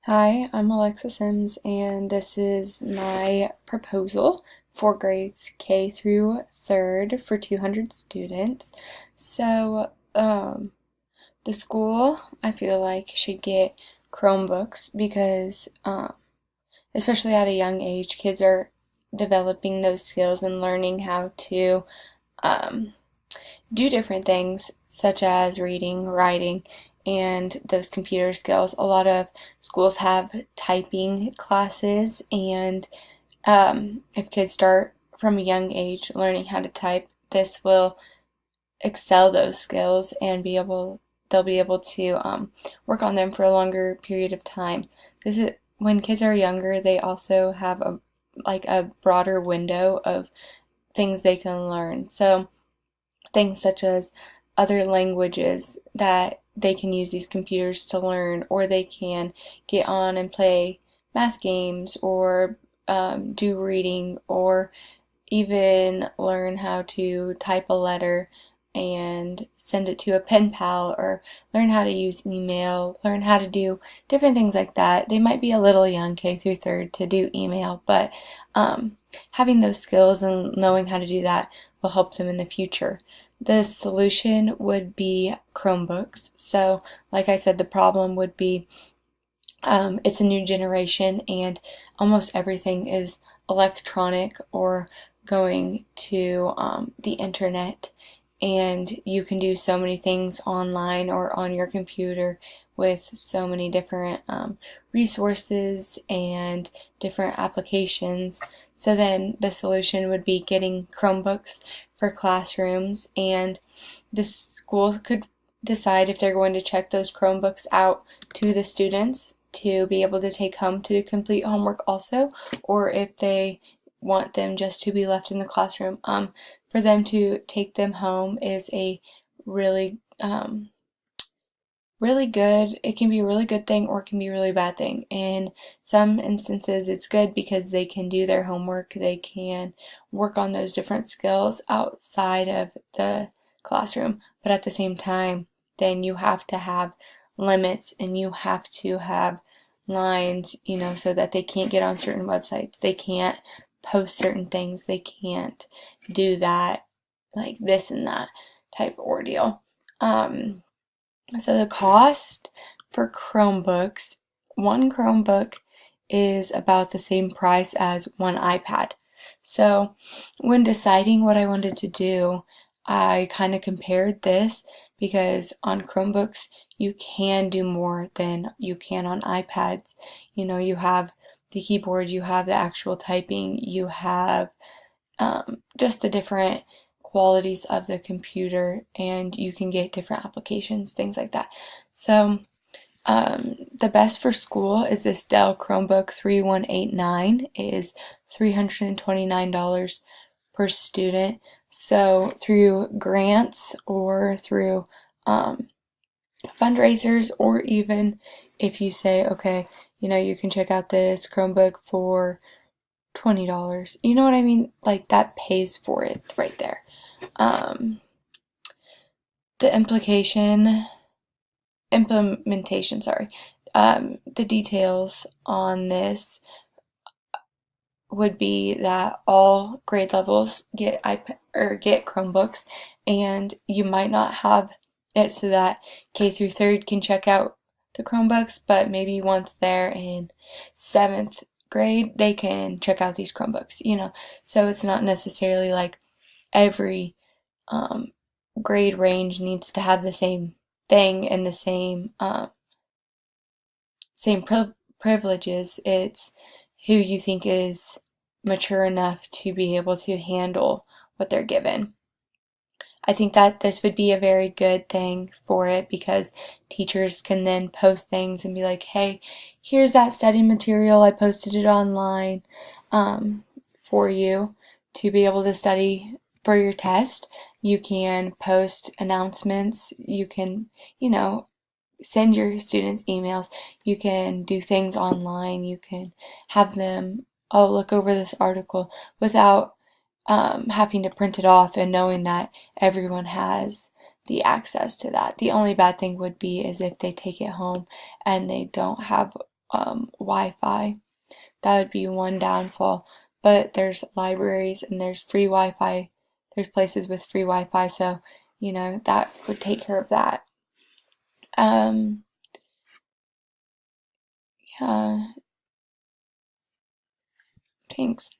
Hi, I'm Alexa Sims, and this is my proposal for grades K through 3rd for 200 students. The school, I feel like, should get Chromebooks because, especially at a young age, kids are developing those skills and learning how to um, do different things such as reading, writing, and those computer skills. A lot of schools have typing classes, and if kids start from a young age learning how to type, this will excel those skills and they'll be able to work on them for a longer period of time. This is when kids are younger, they also have a broader window of things they can learn. So things such as other languages that they can use these computers to learn, or they can get on and play math games, or do reading, or even learn how to type a letter and send it to a pen pal, or learn how to use email, learn how to do different things like that. They might be a little young, K through 3rd, to do email, but having those skills and knowing how to do that will help them in the future. The solution would be Chromebooks. So, like I said, the problem would be it's a new generation and almost everything is electronic or going to the internet, and you can do so many things online or on your computer with so many different resources and different applications. So then the solution would be getting Chromebooks for classrooms, and the school could decide if they're going to check those Chromebooks out to the students to be able to take home to complete homework also, or if they want them just to be left in the classroom. For them to take them home is a really really good. It can be a really good thing or it can be a really bad thing. In some instances, it's good because they can do their homework, they can work on those different skills outside of the classroom. But at the same time, then you have to have limits and you have to have lines, so that they can't get on certain websites. They can't post certain things. They can't do that, like this and that type ordeal. So the cost for Chromebooks, one Chromebook is about the same price as one iPad. So when deciding what I wanted to do, I kind of compared this because on Chromebooks you can do more than you can on iPads. You have the keyboard, you have the actual typing, you have just the different qualities of the computer, and you can get different applications, things like that. So the best for school is this Dell Chromebook 3189. It is $329 per student. So through grants or through fundraisers, or even if you say, okay, you can check out this Chromebook for $20. You know what I mean? Like that pays for it right there. Um, the implementation, sorry, the details on this would be that all grade levels get iPad or get Chromebooks, and you might not have it so that K through 3rd can check out the Chromebooks, but maybe once they're in 7th grade, they can check out these Chromebooks, So it's not necessarily like every grade range needs to have the same thing and the same privileges. It's who you think is mature enough to be able to handle what they're given. I think that this would be a very good thing for it because teachers can then post things and be like, hey, here's that study material. I posted it online for you to be able to study for your test. You can post announcements. You can, send your students emails. You can do things online. You can have them, oh, look over this article without having to print it off and knowing that everyone has the access to that. The only bad thing would be is if they take it home and they don't have Wi-Fi. That would be one downfall. But there's libraries and there's free Wi-Fi. There's places with free Wi-Fi, so that would take care of that. Um, yeah, thanks.